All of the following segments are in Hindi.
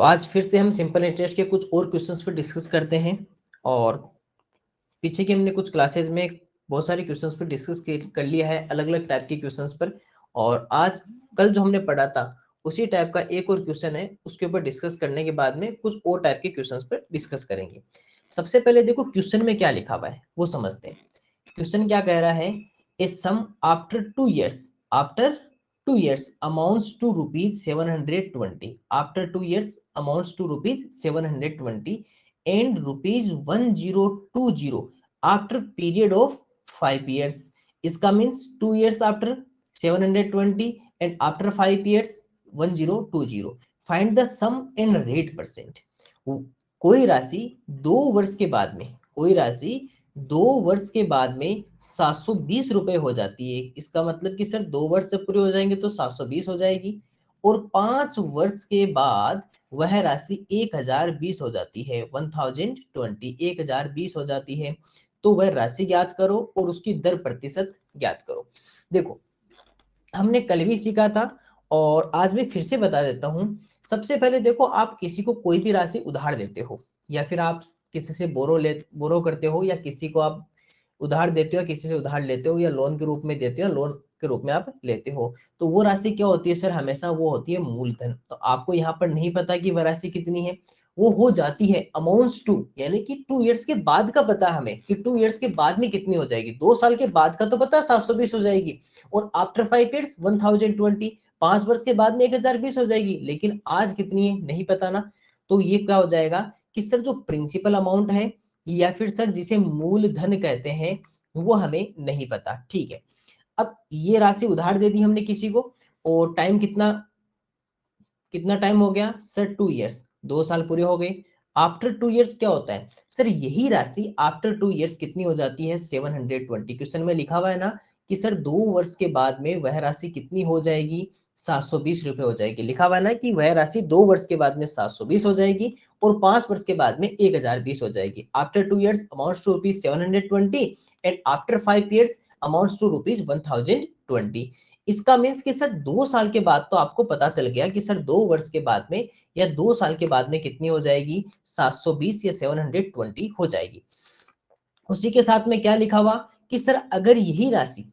तो आज फिर से हम सिंपल इंटरेस्ट के कुछ और क्वेश्चंस पर डिस्कस करते हैं। और पीछे की हमने कुछ क्लासेस में बहुत सारे क्वेश्चंस पर डिस्कस कर लिया है, अलग अलग टाइप के क्वेश्चंस पर। और आज कल जो हमने पढ़ा था उसी टाइप का एक और क्वेश्चन है, उसके ऊपर डिस्कस करने के बाद में कुछ और टाइप के क्वेश्चंस पर डिस्कस करेंगे। सबसे पहले देखो क्वेश्चन में क्या लिखा हुआ है वो समझते हैं। क्वेश्चन क्या कह रहा है, a sum after 2 years, after 2 years amounts to rupees 720, after 2 years amounts to rupees 720 and rupees 1020 after period of 5 years. इसका means 2 years after 720 and after 5 years 1020. Find the sum and rate percent. कोई राशि 2 वर्ष के बाद में, कोई राशि 2 वर्ष के बाद में 720 रुपए हो जाती है। इसका मतलब कि सर 2 वर्ष जब पूरे हो जाएंगे तो 720 हो जाएगी, और 5 वर्ष के बाद वह राशि 1020 हो जाती है, 1020 1020 हो जाती है। तो वह राशि ज्ञात करो और उसकी दर प्रतिशत ज्ञात करो। देखो हमने कल भी सीखा था और आज भी फिर से बता देता हूं। सबसे पहले देखो, आप किसी को कोई भी राशि उधार देते हो या फिर आप किसी से बोरो करते हो, या किसी को आप उधार देते हो, किसी से उधार लेते हो, या लोन के रूप में देते हो, लोन के रूप में आप लेते हो, तो वो राशि क्या होती है सर, हमेशा वो होती है मूलधन। तो आपको यहाँ पर नहीं पता कि वह राशि कितनी है, वो हो जाती है अमाउंट्स टू, यानी कि 2 years के बाद का पता हमें कि 2 years के बाद में कितनी हो जाएगी। 2 साल के बाद का तो पता 720 हो जाएगी, और आफ्टर 5 years 1020, 5 वर्ष के बाद में 1020 हो जाएगी, लेकिन आज कितनी है नहीं पता ना। तो ये क्या हो जाएगा कि सर जो प्रिंसिपल अमाउंट है या फिर सर जिसे मूलधन कहते हैं वो हमें नहीं पता। ठीक है, अब ये राशि उधार दे दी हमने किसी को, और टाइम कितना कितना टाइम हो गया सर, 2 years, 2 साल पूरे हो गए। आफ्टर 2 years क्या होता है सर, यही राशि आफ्टर 2 years कितनी हो जाती है 720। क्वेश्चन में लिखा हुआ है ना कि सर 2 वर्ष के बाद में वह राशि कितनी हो जाएगी, 720 रुपए हो जाएगी। लिखा हुआ है ना कि वह राशि 2 वर्ष के बाद में 720 हो जाएगी और 5 वर्ष के बाद में 1020 हो जाएगी। After 2 years amounts to rupees 720 and after 5 years amounts to rupees 1020। इसका मीन्स कि सर 2 साल के बाद तो आपको पता चल गया कि सर 2 वर्ष के बाद में या 2 साल के बाद में कितनी हो जाएगी, 720 या 720 हो जाएगी। उसी के साथ में क्या लिखा हुआ कि सर अगर यही राशि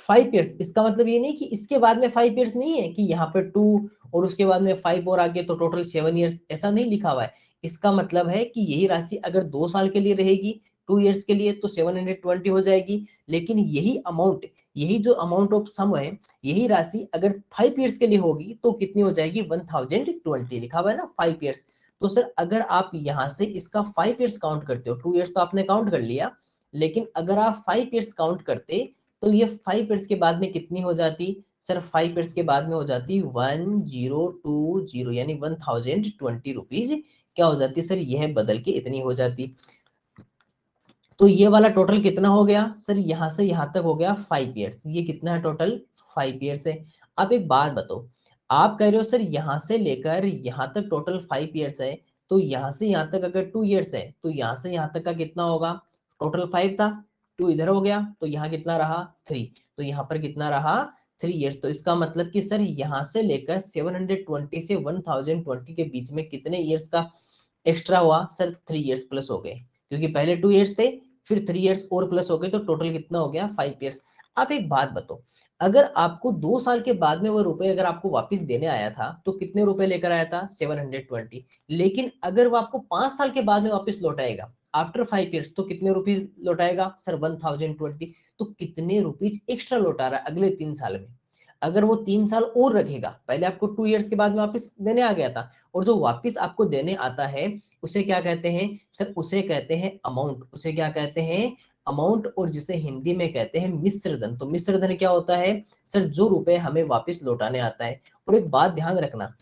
5 years, इसका मतलब ये नहीं कि इसके बाद में 5 years नहीं है कि यहाँ पे 2 और उसके बाद में 5 और आगे तो टोटल 7 years, ऐसा नहीं लिखा हुआ है। इसका मतलब है कि यही राशि अगर 2 साल के लिए रहेगी, 2 years के लिए, तो 720 हो जाएगी। लेकिन यही अमाउंट, यही जो अमाउंट ऑफ सम है, यही राशि अगर 5 years के लिए होगी तो कितनी हो जाएगी, 1020। लिखा हुआ है ना 5 years। तो सर अगर आप यहाँ से इसका 5 years काउंट करते हो, 2 years तो आपने काउंट कर लिया, लेकिन अगर आप 5 years काउंट करते तो ये 5 years के बाद में कितनी हो जाती सर, 5 years के बाद में हो जाती 1020, यानी 1020 रुपीज क्या हो जाती सर, यह बदल के इतनी हो जाती। तो ये वाला टोटल कितना हो गया सर, यहां से यहां तक हो गया 5 years। ये कितना है टोटल, 5 years है। अब एक बात बताओ, आप कह रहे हो सर यहां से लेकर यहां तक टोटल 5 years है, तो यहां से यहां तक अगर 2 years है तो यहां से यहां तक का कितना होगा, टोटल 5 था, 2 इधर हो गया तो यहाँ कितना रहा 3, तो यहाँ पर कितना रहा 3 years। तो इसका मतलब कि सर यहाँ से लेकर 720 से 1020 के बीच में कितने ईयर्स का एक्स्ट्रा हुआ सर, 3 years प्लस हो गए, क्योंकि पहले 2 years थे, फिर 3 years और प्लस हो गए, तो टोटल कितना हो गया 5 years। आप एक बात बताओ, अगर आपको 2 साल के बाद में वो रुपए अगर आपको वापस देने आया था तो कितने रुपए लेकर आया था 720, लेकिन अगर वो आपको 5 साल के बाद में वापस लौटाएगा आफ्टर 5 years तो कितने रुपीज लौटाएगा सर, 1020। तो कितने रुपीज एक्स्ट्रा लौटा रहा है अगले 3 साल में। अगर वो 3 साल और रखेगा, पहले आपको 2 years के बाद में वापस देने आ गया था, और जो वापस आपको देने आता है उसे क्या कहते हैं सर, उसे कहते हैं अमाउंट। उसे क्या कहते हैं, अमाउंट, और जिसे हिंदी में कहते हैं मिश्र धन। तो मिश्र धन क्या होता है सर, जो रुपए हमें वापस लौटाने आता है। और एक बात ध्यान रखना,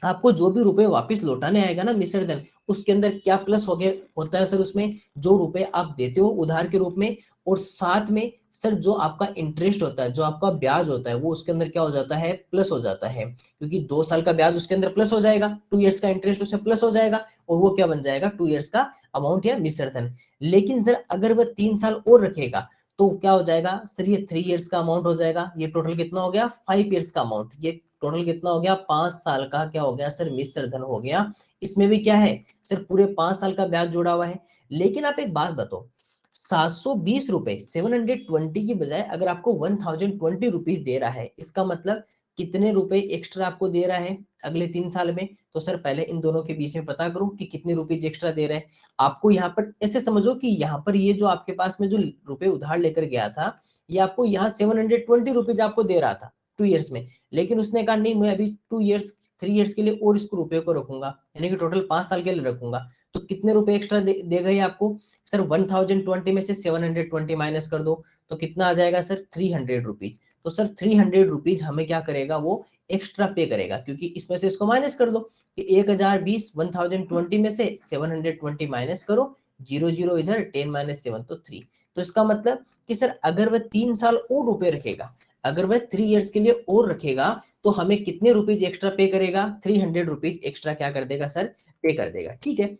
आपको जो भी रुपए वापस लौटाने आएगा ना मिश्र धन, उसके अंदर क्या प्लस हो गया होता है सर, उसमें जो रुपए आप देते हो उधार के रूप में, और साथ में सर जो आपका इंटरेस्ट होता है, जो आपका ब्याज होता है, वो उसके अंदर क्या हो जाता है, प्लस हो जाता है, क्योंकि 2 साल का ब्याज उसके अंदर प्लस हो जाएगा, 2 years का इंटरेस्ट उसमें प्लस हो जाएगा, और वो क्या बन जाएगा 2 years का अमाउंट या मिश्र धन। लेकिन सर अगर वह 3 साल और रखेगा तो क्या हो जाएगा सर, ये 3 years का अमाउंट हो जाएगा। ये टोटल कितना हो गया 5 years का अमाउंट, ये टोटल कितना हो गया, 5 साल का क्या हो गया सर, मिश्र धन हो गया। इसमें भी क्या है सर, पूरे 5 साल का ब्याज जोड़ा हुआ है। लेकिन आप एक बात बताओ, 720 रुपए 720 की बजाय अगर आपको 1020 रुपीज दे रहा है, इसका मतलब कितने रुपए एक्स्ट्रा आपको दे रहा है अगले 3 साल में। तो सर पहले इन दोनों के बीच में पता करो कि कितने रुपीज एक्स्ट्रा दे रहे हैं। आपको यहाँ पर ऐसे समझो कि यहाँ पर ये जो आपके पास में जो रुपए उधार लेकर गया था, ये आपको यहाँ 720 रुपीज आपको दे रहा था 2 ईयर्स में। लेकिन उसने कहा नहीं, मैं अभी 2 ईयर्स 3 ईयर्स के लिए और इसको रुपए को रखूंगा, यानी कि टोटल 5 साल के लिए रखूंगा। तो कितने रुपए एक्स्ट्रा देगा ये आपको सर, 1020 में से 720 माइनस कर दो तो कितना आ जाएगा सर, 300 रुपीज। तो सर 300 रुपीज हमें क्या करेगा, वो एक्स्ट्रा पे करेगा, क्योंकि इसमें से इसको माइनस कर दो कि 1020 1020 में से 720 माइनस करो, 0 0 इधर 10 माइनस 7 तो 3। तो इसका मतलब कि सर अगर वह 3 साल और रुपए रखेगा, अगर वह 3 ईयर्स के लिए और रखेगा, तो हमें कितने रुपीज एक्स्ट्रा पे करेगा, 300 रुपीज एक्स्ट्रा क्या कर देगा सर, पे कर देगा। ठीक है,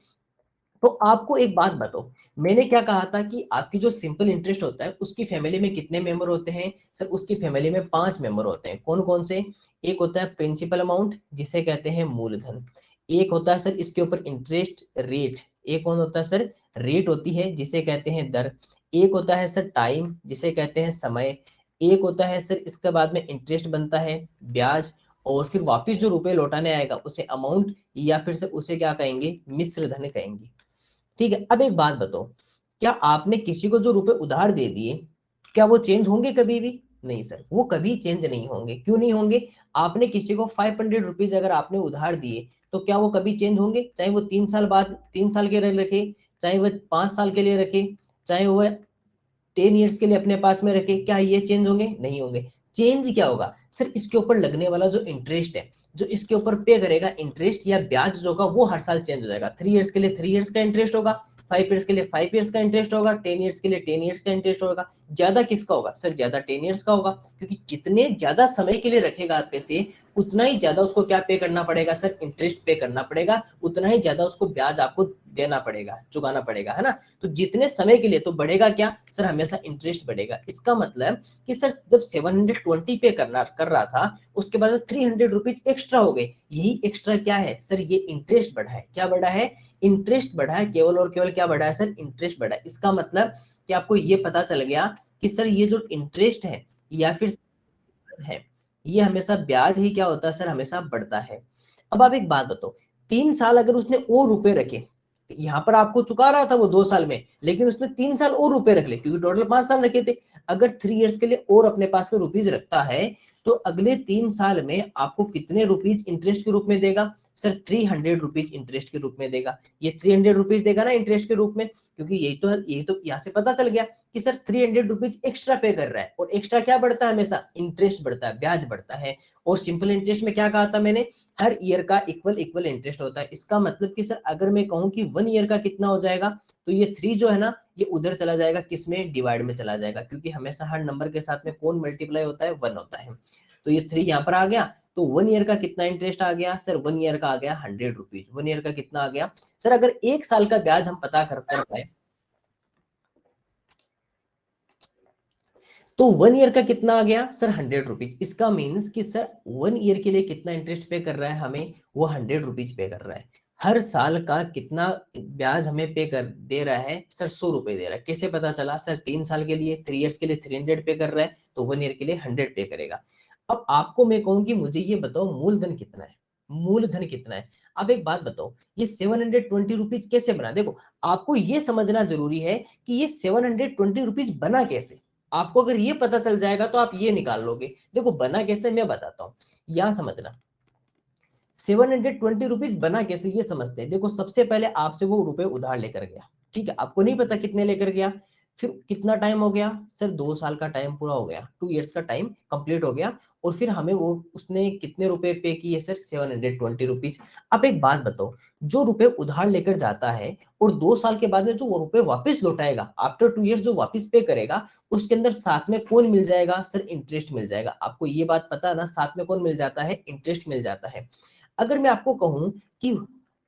तो आपको एक बात बताओ, मैंने क्या कहा था कि आपकी जो सिंपल इंटरेस्ट होता है उसकी फैमिली में कितने मेंबर होते हैं सर, उसकी फैमिली में 5 मेंबर होते हैं। कौन कौन से, एक होता है प्रिंसिपल अमाउंट जिसे कहते हैं मूलधन, एक होता है सर इसके ऊपर इंटरेस्ट रेट, एक कौन होता है सर, रेट होती है जिसे कहते हैं दर, एक होता है सर टाइम जिसे कहते हैं समय, एक होता है सर इसके बाद में इंटरेस्ट बनता है ब्याज, और फिर वापस जो रुपए लौटाने आएगा उसे अमाउंट, या फिर से उसे क्या कहेंगे, मिश्र धन कहेंगे। ठीक है, अब एक बात बताओ, क्या आपने किसी को जो रुपए उधार दे दिए, क्या वो चेंज होंगे कभी भी, नहीं सर, वो कभी चेंज नहीं होंगे। क्यों नहीं होंगे, आपने किसी को 500 रुपीज अगर आपने उधार दिए, तो क्या वो कभी चेंज होंगे, चाहे वो 3 साल बाद 3 साल के लिए रखे, चाहे वो 5 साल के लिए रखे, चाहे वो 10 ईयर्स के लिए अपने पास में रखे, क्या ये चेंज होंगे, नहीं होंगे। चेंज क्या होगा सर, इसके ऊपर लगने वाला जो इंटरेस्ट है, जो इसके ऊपर पे करेगा इंटरेस्ट या ब्याज जो होगा, वो हर साल चेंज हो जाएगा। 3 ईयर्स के लिए 3 ईयर्स का इंटरेस्ट होगा, 5 ईयर्स के लिए 5 ईयर्स का इंटरेस्ट होगा, 10 ईयर्स के लिए 10 ईयर्स का इंटरेस्ट होगा। ज्यादा किसका होगा सर, ज्यादा 10 ईयर्स का होगा, क्योंकि जितने ज्यादा समय के लिए रखेगा आप पैसे, उतना ही ज्यादा उसको क्या पे करना पड़ेगा सर, इंटरेस्ट पे करना पड़ेगा, उतना ही ज्यादा उसको ब्याज आपको देना पड़ेगा, चुकाना पड़ेगा, है ना। तो जितने समय के लिए तो बढ़ेगा क्या सर, हमेशा इंटरेस्ट बढ़ेगा। इसका मतलब कि सर जब 720 पे कर रहा था, उसके बाद 300 रुपीज एक्स्ट्रा हो गए, यही एक्स्ट्रा क्या है सर, ये इंटरेस्ट बढ़ा है। क्या बढ़ा है, इंटरेस्ट बढ़ा है, केवल और केवल क्या बढ़ा है सर, इंटरेस्ट बढ़ा है। इसका मतलब कि आपको ये पता चल गया कि सर ये जो इंटरेस्ट है या फिर है, ये हमेशा ब्याज ही क्या होता है सर, हमेशा बढ़ता है। अब आप एक बात बताओ, 3 साल अगर उसने और रुपए रखे, यहाँ पर आपको चुका रहा था वो 2 साल में, लेकिन उसने 3 साल और रुपए रख ले, क्योंकि टोटल 5 साल रखे थे। अगर 3 ईयर्स के लिए और अपने पास में रुपीज रखता है, तो अगले 3 साल में आपको कितने रुपीज इंटरेस्ट के रूप में देगा सर, 300 रुपीज इंटरेस्ट के रूप में देगा। ये 300 रुपीज देगा ना इंटरेस्ट के रूप में, क्योंकि यही तो यहाँ से पता चल गया कि सर 300 रुपीज एक्स्ट्रा पे कर रहा है, और एक्स्ट्रा क्या बढ़ता है, हमेशा इंटरेस्ट बढ़ता है, ब्याज बढ़ता है। और सिंपल इंटरेस्ट में क्या कहा था मैंने, हर ईयर का इक्वल इक्वल इंटरेस्ट होता है। इसका मतलब कि सर अगर मैं कहूं कि 1 ईयर का कितना हो जाएगा, तो ये 3 जो है ना, ये उधर चला जाएगा, किसमें, डिवाइड में चला जाएगा, क्योंकि हमेशा हर नंबर के साथ में कौन मल्टीप्लाई होता है, 1 होता है। तो ये 3 यहाँ पर आ गया, तो 1 ईयर का कितना इंटरेस्ट आ गया सर, 1 ईयर का आ गया 100 रुपीज। 1 ईयर का कितना आ गया सर, अगर 1 साल का ब्याज हम पता कर पाए, तो 1 ईयर का कितना आ गया सर, 100 रुपीज। इसका मीन्स कि सर 1 ईयर के लिए कितना इंटरेस्ट पे कर रहा है हमें, वो 100 रुपीज पे कर रहा है। हर साल का कितना ब्याज हमें पे कर दे रहा है सर, 100 रुपए दे रहा है। कैसे पता चला सर, 3 साल के लिए 3 ईयर्स के लिए 300 पे कर रहा है, तो 1 ईयर के लिए 100 पे करेगा। अब आपको मैं कहूँ कि मुझे ये बताओ मूलधन कितना है, मूलधन कितना है। अब एक बात बताओ, ये 720 रुपीज कैसे बना, देखो आपको ये समझना जरूरी है कि ये 720 रुपीज बना कैसे। आपको अगर ये पता चल जाएगा तो आप ये निकाल लोगे। देखो बना कैसे मैं बताता हूँ, यहां समझना। 720 रुपीज बना कैसे ये समझते हैं। देखो सबसे पहले आपसे वो रुपए उधार लेकर गया, ठीक है, आपको नहीं पता कितने लेकर गया, फिर कितना टाइम हो गया सर, 2 साल का टाइम पूरा हो गया, 2 ईयर्स का टाइम कंप्लीट हो गया, और फिर हमें वो उसने कितने रुपए पे किए सर, 720 रुपीज। अब एक बात बताओ, जो रुपए उधार लेकर जाता है और 2 साल के बाद में जो वो रुपए वापस लौटाएगा, आफ्टर 2 ईयर्स जो वापस पे करेगा, उसके अंदर साथ में कौन मिल जाएगा सर, इंटरेस्ट मिल जाएगा। आपको ये बात पता है ना, साथ में कौन मिल जाता है, इंटरेस्ट मिल जाता है। अगर मैं आपको कहूं कि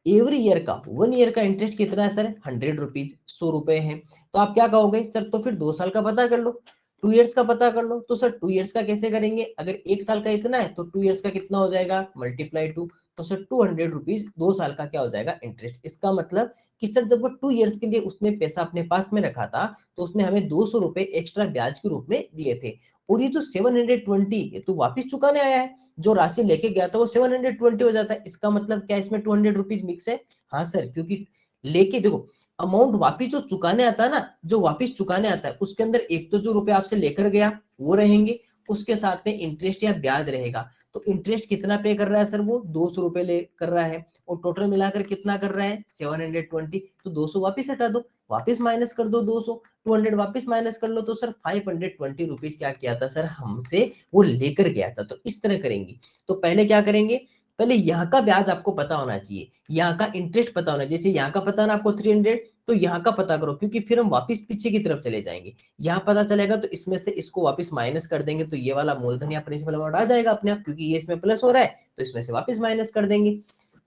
एवरी ईयर का 1 ईयर का इंटरेस्ट कितना है सर, 100 रुपीज, 100 रुपए है, तो आप क्या कहोगे सर, तो फिर 2 साल का पता कर लो, 2 इयर्स का पता कर लो। तो सर 2 इयर्स का कैसे करेंगे, अगर 1 साल का इतना है तो 2 इयर्स का कितना हो जाएगा, मल्टीप्लाई 2, तो सर 200 रुपीज 2 साल का क्या हो जाएगा, इंटरेस्ट। इसका मतलब कि सर जब वो 2 इयर्स के लिए उसने पैसा अपने पास में रखा था तो उसने हमें 200 रुपए एक्स्ट्रा ब्याज के रूप में दिए थे। और ये जो 720 ये तो वापिस चुकाने आया है, जो राशि लेके गया था वो 720 हो जाता है। इसका मतलब क्या इसमें 200 रुपीज मिक्स है। हाँ सर, क्योंकि लेके देखो अमाउंट वापिस जो चुकाने आता है ना, जो वापिस चुकाने आता है उसके अंदर एक तो जो रुपए आपसे लेकर गया वो रहेंगे, उसके साथ में इंटरेस्ट या ब्याज रहेगा। तो इंटरेस्ट कितना पे कर रहा है सर, वो 200 रुपए ले कर रहा है, और टोटल मिलाकर कितना कर रहा है 720। तो 200 वापिस हटा दो, वापिस माइनस कर दो 200, 200 वापिस माइनस कर लो, तो सर 520 रुपीज क्या किया था सर, हमसे वो लेकर गया था। तो इस तरह करेंगे। तो पहले क्या करेंगे, पहले यहाँ का ब्याज आपको पता होना चाहिए, यहाँ का इंटरेस्ट पता होना, जैसे यहाँ का पता ना आपको 300, तो यहाँ का पता करो, क्योंकि फिर हम वापस पीछे की तरफ चले जाएंगे। यहाँ पता चलेगा तो इसमें से इसको वापस माइनस कर देंगे, तो ये वाला मूलधन या प्रिंसिपल अमाउंट आ जाएगा अपने आप, क्योंकि ये इसमें प्लस हो रहा है तो इसमें से वापस माइनस कर देंगे।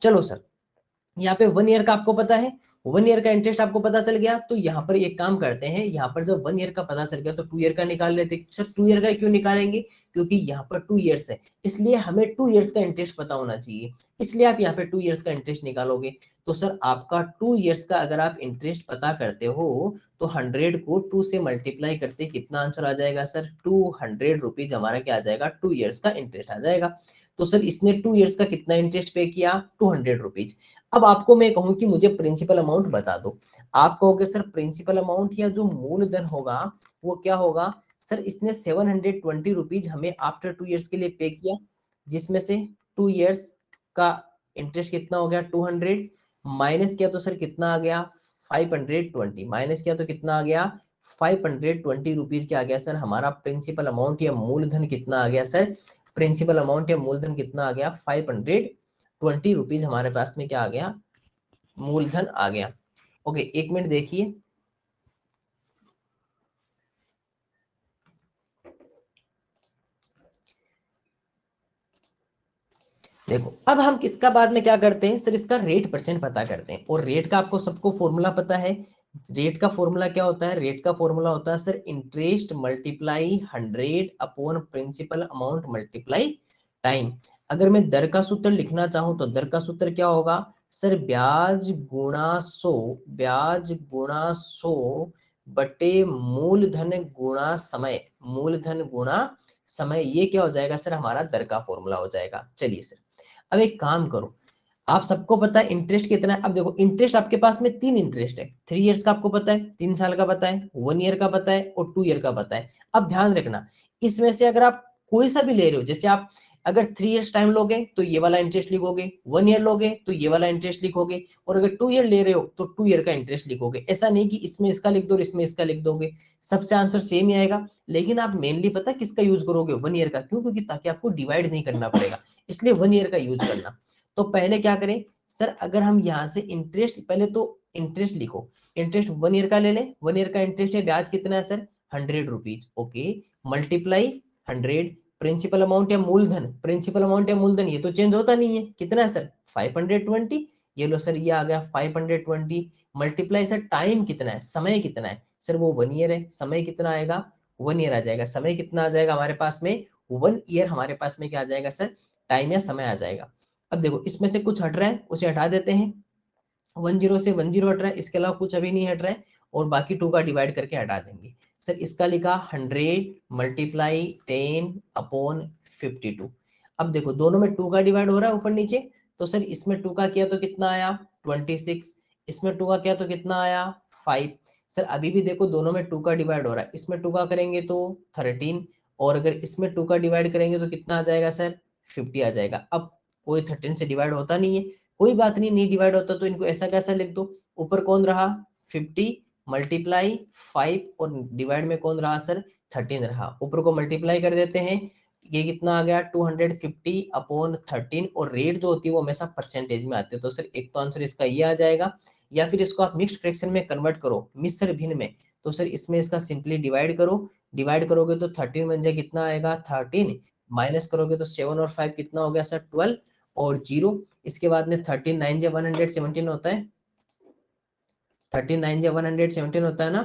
चलो सर, यहाँ पे 1 ईयर का आपको पता है, 1 ईयर का इंटरेस्ट आपको पता चल गया। तो यहाँ पर एक काम करते हैं, यहाँ पर जब 1 ईयर का पता चल गया तो 2 ईयर का निकाल लेते हैं। सर 2 ईयर का क्यों निकालेंगे, क्योंकि यहाँ पर 2 ईयर्स है, इसलिए हमें 2 ईयर्स का इंटरेस्ट पता होना चाहिए, इसलिए आप यहाँ पे 2 ईयर्स का इंटरेस्ट निकालोगे। तो सर आपका 2 ईयर्स का अगर आप इंटरेस्ट पता करते हो तो 100 को 2 से मल्टीप्लाई करते कितना आंसर आ जाएगा सर, 200 रुपीज हमारा क्या आ जाएगा, 2 ईयर्स का इंटरेस्ट आ जाएगा। तो सर इसने 2 ईयर्स का कितना इंटरेस्ट पे किया, 200 रुपीज। अब आपको मैं कहूं कि मुझे प्रिंसिपल अमाउंट बता दो, आप कहोगे सर प्रिंसिपल अमाउंट या जो मूलधन होगा वो क्या होगा। सर इसने 720 रुपीज हमें आफ्टर 2 इयर्स के लिए पे किया, जिसमें से 2 इयर्स का इंटरेस्ट कितना हो गया 200, माइनस किया तो सर कितना आ गया 520, माइनस किया तो कितना आ गया 520 रुपीज। क्या आ गया सर हमारा प्रिंसिपल अमाउंट या मूलधन कितना आ गया सर, प्रिंसिपल अमाउंट या मूलधन कितना आ गया 520 रुपीज हमारे पास में क्या आ गया, मूलधन आ गया। ओके, एक मिनट देखिए, देखो अब हम किसका बाद में क्या करते हैं सर, इसका रेट परसेंट पता करते हैं। और रेट का आपको सबको फॉर्मूला पता है, रेट का फॉर्मूला क्या होता है, रेट का फॉर्मूला होता है sir interest multiply 100 upon principal amount multiply time. अगर मैं दर का सूत्र लिखना चाहूं तो दर का सूत्र क्या होगा सर, ब्याज गुणा 100, ब्याज गुणा 100 बटे मूलधन गुणा समय, मूलधन गुणा समय, ये क्या हो जाएगा सर हमारा दर का फॉर्मूला हो जाएगा। चलिए सर, अब एक काम करो, आप सबको पता है इंटरेस्ट कितना है। अब देखो इंटरेस्ट आपके पास में 3 इंटरेस्ट है, 3 इयर्स का आपको पता है, 3 साल का पता है, 1 ईयर का पता है और 2 ईयर का पता है। अब ध्यान रखना, इसमें से अगर आप कोई सा भी ले रहे हो, जैसे आप अगर 3 इयर्स टाइम लोगे तो ये वाला इंटरेस्ट लिखोगे, 1 ईयर लोगे तो ये वाला इंटरेस्ट लिखोगे, और अगर 2 ईयर ले रहे हो तो 2 ईयर का इंटरेस्ट लिखोगे। ऐसा नहीं कि इसमें इसका लिख दो और इसमें इसका लिख दोगे, सबसे आंसर सेम ही आएगा। लेकिन आप मेनली पता किसका यूज करोगे, 1 ईयर का, क्यों, क्योंकि ताकि आपको डिवाइड नहीं करना पड़ेगा, इसलिए 1 ईयर का यूज करना। तो पहले क्या करें सर, अगर हम यहाँ से इंटरेस्ट, पहले तो इंटरेस्ट लिखो, इंटरेस्ट 1 ईयर का ले ले, 1 ईयर का इंटरेस्ट है, ब्याज कितना है sir 100 rupees, okay, multiply 100, principal amount या मूलधन, प्रिंसिपल अमाउंट या मूलधन ये तो चेंज होता नहीं है, कितना है सर 520, ये लो सर ये आ गया 520, मल्टीप्लाई सर टाइम कितना है, समय कितना है सर, वो 1 ईयर है, समय कितना आएगा 1 ईयर आ जाएगा, समय कितना आ जाएगा हमारे पास में 1 ईयर, हमारे पास में क्या आ जाएगा सर, टाइम या समय आ जाएगा। अब देखो इसमें से कुछ हट रहा है उसे हटा देते हैं, 10 से 10 हट रहा है, इसके अलावा कुछ अभी नहीं हट रहा है, और बाकी 2 का डिवाइड करके हटा देंगे। सर इसका लिखा 100 मल्टीप्लाई 10 अपॉन 52। अब देखो दोनों में 2 का डिवाइड हो रहा है ऊपर नीचे, तो सर इसमें 2 का किया तो कितना आया 26, इसमें 2 का किया तो कितना आया 5। सर अभी भी देखो दोनों में 2 का डिवाइड हो रहा है, इसमें 2 का करेंगे तो 13, और अगर इसमें 2 का डिवाइड करेंगे तो कितना आ जाएगा सर 50 आ जाएगा। अब कोई 13 से डिवाइड होता नहीं है, कोई बात नहीं, नहीं डिवाइड होता तो इनको ऐसा कैसा लिख दो, ऊपर कौन रहा 50 मल्टीप्लाई 5 और डिवाइड में कौन रहा सर 13 रहा, ऊपर को मल्टीप्लाई कर देते हैं, ये कितना आ गया 250 अपॉन 13, और रेट जो होती है वो हमेशा परसेंटेज में आती है। तो सर एक तो आंसर इसका ये आ जाएगा, या फिर इसको आप मिक्स्ड फ्रैक्शन में कन्वर्ट करो, मिश्र भिन्न में, तो सर इसमें इसका सिंपली डिवाइड करो, डिवाइड करोगे तो 13 बन जाए कितना आएगा 13, माइनस करोगे तो 7 और 5 कितना हो गया सर 12 और 0, इसके बाद में 13 9 जे 117 होता है, 13 9 जे 117 होता है ना,